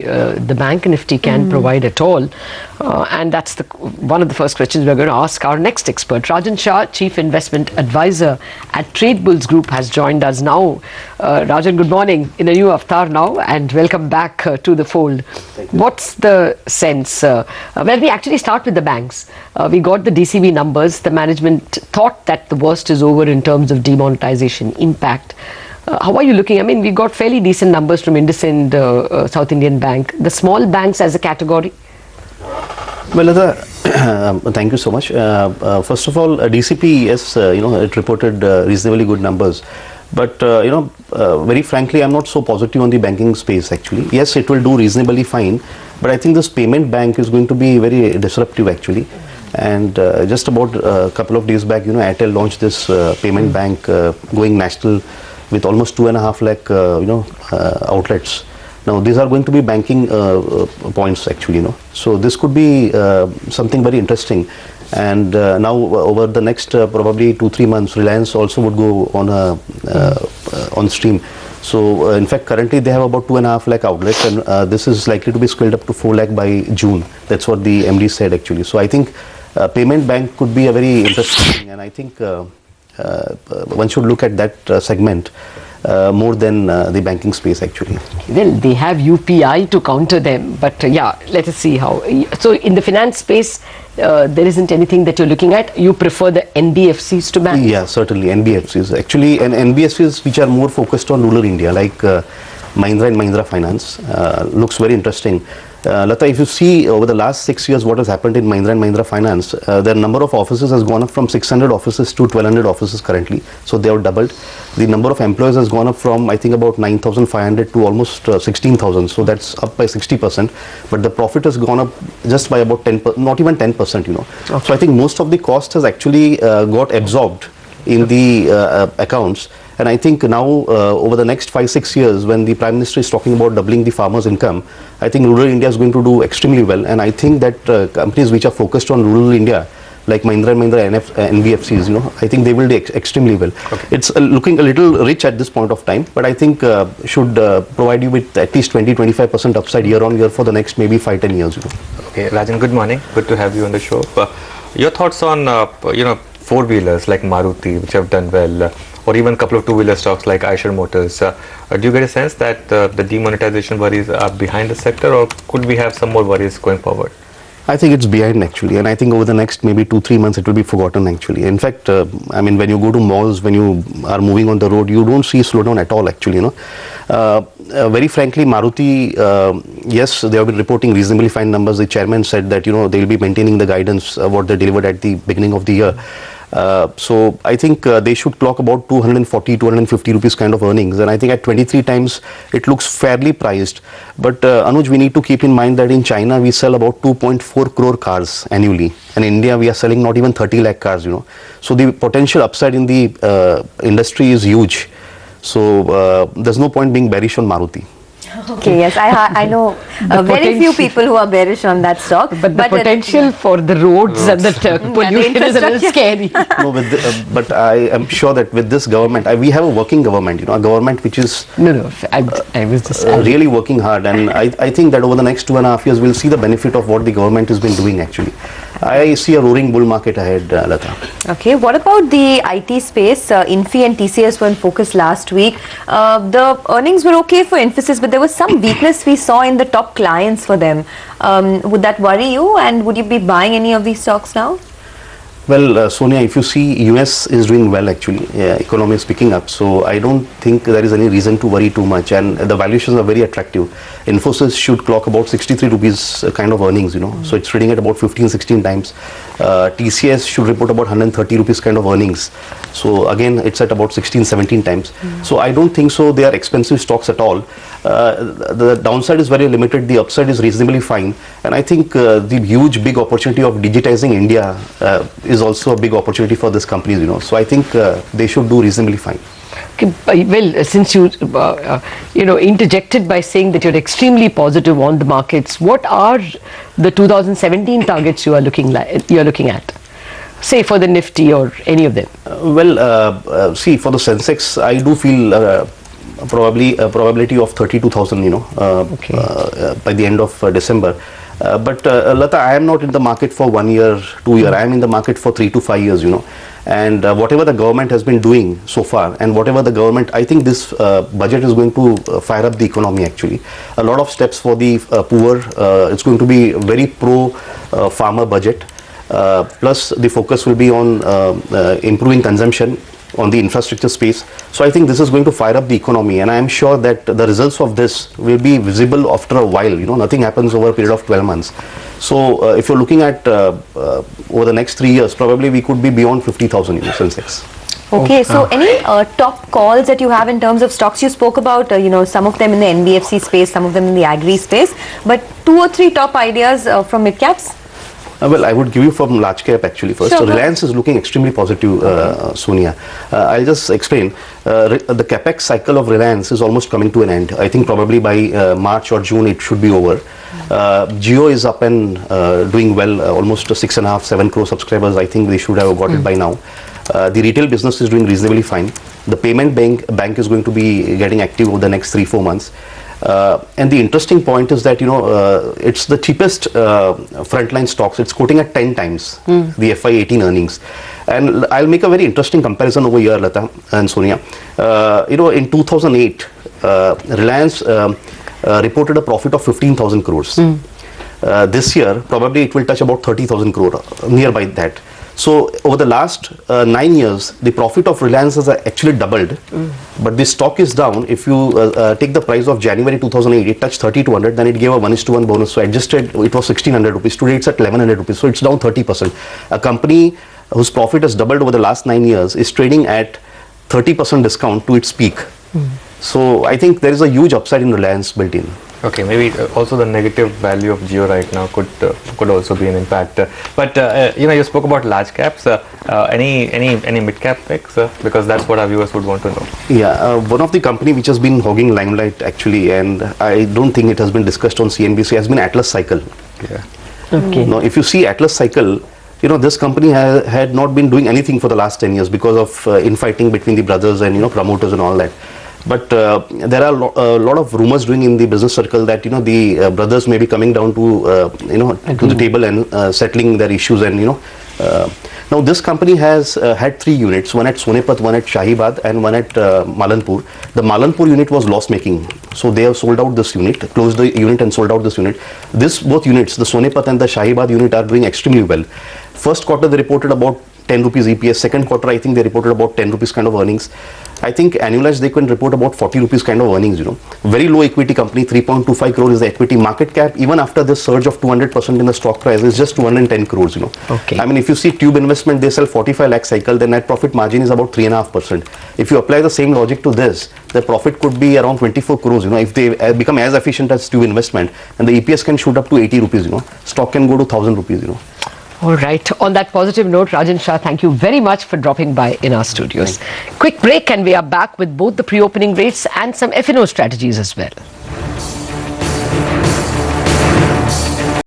the bank Nifty can provide at all, and that's one of the first questions we're going to ask our next expert. Rajen Shah, Chief Investment Advisor at Tradebulls Group, has joined us now. Rajen, good morning in a new avatar now, and welcome back to the fold. What's the sense? Well, we actually start with the banks. We got the DCB numbers. The management thought that the worst is over in terms of demonetization impact. How are you looking? I mean, we got fairly decent numbers from IndusInd, South Indian Bank. The small banks as a category? Well, thank you so much. First of all, DCP, yes, it reported reasonably good numbers. But, very frankly, I'm not so positive on the banking space, actually. Yes, it will do reasonably fine. But I think this payment bank is going to be very disruptive, actually. And just about a couple of days back, Airtel launched this payment bank going national with almost 2.5 lakh, outlets. Now, these are going to be banking points, actually, So this could be something very interesting. And now, over the next probably 2-3 months, Reliance also would go on stream. So, in fact, currently they have about 2.5 lakh outlets, and this is likely to be scaled up to 4 lakh by June. That's what the MD said, actually. So, I think payment bank could be a very interesting thing, and I think one should look at that segment more than the banking space, actually. Well, they have UPI to counter them, but yeah, let us see how. So in the finance space, there isn't anything that you're looking at. You prefer the NBFCs to banks? Yeah, certainly NBFCs. Actually, and NBFCs which are more focused on rural India, like Mahindra and Mahindra Finance, looks very interesting. Lata, if you see over the last 6 years what has happened in Mahindra and Mahindra Finance, their number of offices has gone up from 600 offices to 1200 offices currently. So they have doubled. The number of employees has gone up from, I think, about 9,500 to almost 16,000. So that's up by 60%. But the profit has gone up just by about 10%, not even 10%, Okay. So I think most of the cost has actually got absorbed in the accounts. And I think now, over the next 5-6 years, when the Prime Minister is talking about doubling the farmers' income, I think rural India is going to do extremely well. And I think that companies which are focused on rural India, like Mahindra and Mahindra NBFCs, I think they will do extremely well. Okay. It's looking a little rich at this point of time, but I think should provide you with at least 20-25% upside year on year for the next maybe 5-10 years. Okay, Rajan, good morning. Good to have you on the show. Your thoughts on, four-wheelers like Maruti, which have done well, or even a couple of two-wheeler stocks like Eicher Motors. Do you get a sense that the demonetization worries are behind the sector, or could we have some more worries going forward? I think it's behind, actually, and I think over the next maybe 2-3 months it will be forgotten, actually. In fact, I mean, when you go to malls, when you are moving on the road, you don't see slowdown at all, actually, very frankly, Maruti, yes, they have been reporting reasonably fine numbers. The chairman said that, they'll be maintaining the guidance what they delivered at the beginning of the year. So I think they should clock about 240-250 rupees kind of earnings, and I think at 23 times it looks fairly priced. But Anuj, we need to keep in mind that in China we sell about 2.4 crore cars annually, and in India we are selling not even 30 lakh cars. So the potential upside in the industry is huge. So there's no point being bearish on Maruti. Okay, yes, I know very few people who are bearish on that stock. But the potential for the roads and the pollution is a little scary. No, but I am sure that with this government, we have a working government, a government which is I was just really working hard. And I think that over the next 2.5 years, we'll see the benefit of what the government has been doing, actually. I see a roaring bull market ahead, Lata. Okay, what about the IT space? Infi and TCS were in focus last week. The earnings were okay for Infosys, but there was some weakness we saw in the top clients for them. Would that worry you, and would you be buying any of these stocks now? Well, Sonia, if you see, US is doing well, actually. Economy is picking up. So I don't think there is any reason to worry too much. And the valuations are very attractive. Infosys should clock about 63 rupees kind of earnings, So it's trading at about 15-16 times. TCS should report about 130 rupees kind of earnings. So again, it's at about 16-17 times. So I don't think so they are expensive stocks at all. The downside is very limited. The upside is reasonably fine. And I think the huge, big opportunity of digitizing India is also a big opportunity for these companies, So I think they should do reasonably fine. Okay, well, since you interjected by saying that you're extremely positive on the markets, what are the 2017 targets you are looking at? Say for the Nifty or any of them. See, for the Sensex, I do feel probably a probability of 32,000, by the end of December. But Lata, I am not in the market for 1 year, 2 year. I am in the market for 3 to 5 years, And whatever the government has been doing so far, and whatever the government, I think this budget is going to fire up the economy actually. A lot of steps for the poor. It's going to be very pro farmer budget. Plus the focus will be on improving consumption on the infrastructure space. So I think this is going to fire up the economy, and I am sure that the results of this will be visible after a while. Nothing happens over a period of 12 months. So if you're looking at over the next 3 years, probably we could be beyond 50,000 Sensex. Okay, so any top calls that you have in terms of stocks? You spoke about, some of them in the NBFC space, some of them in the agri space, but 2 or 3 top ideas from mid caps? Well, I would give you from large cap actually first. Sure, Reliance is looking extremely positive, Sonia. I'll just explain. The capex cycle of Reliance is almost coming to an end. I think probably by March or June it should be over. Jio is up and doing well, almost 6.5-7 crore subscribers. I think they should have got it by now. The retail business is doing reasonably fine. The payment bank is going to be getting active over the next 3-4 months. And the interesting point is that it's the cheapest frontline stocks. It's quoting at 10 times the FY18 earnings. And I'll make a very interesting comparison over here, Lata and Sonia. In 2008, Reliance reported a profit of 15,000 crores. This year, probably it will touch about 30,000 crore, nearby that. So over the last 9 years, the profit of Reliance has actually doubled, but the stock is down. If you take the price of January 2008, it touched 3,200, then it gave a 1:1 bonus. So adjusted, it was 1,600 rupees. Today it's at 1,100 rupees. So it's down 30%. A company whose profit has doubled over the last 9 years is trading at 30% discount to its peak. So I think there is a huge upside in Reliance built in. Okay, maybe also the negative value of Jio right now could also be an impact. But you spoke about large caps. Any mid cap picks? Because that's what our viewers would want to know. Yeah, one of the company which has been hogging limelight actually, and I don't think it has been discussed on CNBC, has been Atlas Cycle. Yeah. Okay. Now, if you see Atlas Cycle, this company had not been doing anything for the last 10 years because of infighting between the brothers and promoters and all that. But there are a lot of rumors doing in the business circle that the brothers may be coming down to to the table and settling their issues, and now this company has had 3 units, one at Sonepat, one at Shahibad, and one at Malanpur. The Malanpur unit was loss making, so they have sold out this unit, closed the unit and sold out this unit. Both units, the Sonepat and the Shahibad unit, are doing extremely well. First quarter they reported about 10 rupees EPS. Second quarter, I think they reported about 10 rupees kind of earnings. I think annualized they can report about 40 rupees kind of earnings. Very low equity company, 3.25 crore is the equity market cap. Even after this surge of 200% in the stock price, is just 210 crores. Okay. I mean, if you see Tube Investment, they sell 45 lakh cycle. The net profit margin is about 3.5%. If you apply the same logic to this, the profit could be around 24 crores. If they become as efficient as Tube Investment, and the EPS can shoot up to 80 rupees. Stock can go to 1,000 rupees. All right. On that positive note, Rajen Shah, thank you very much for dropping by in our studios. Quick break and we are back with both the pre-opening rates and some F&O strategies as well.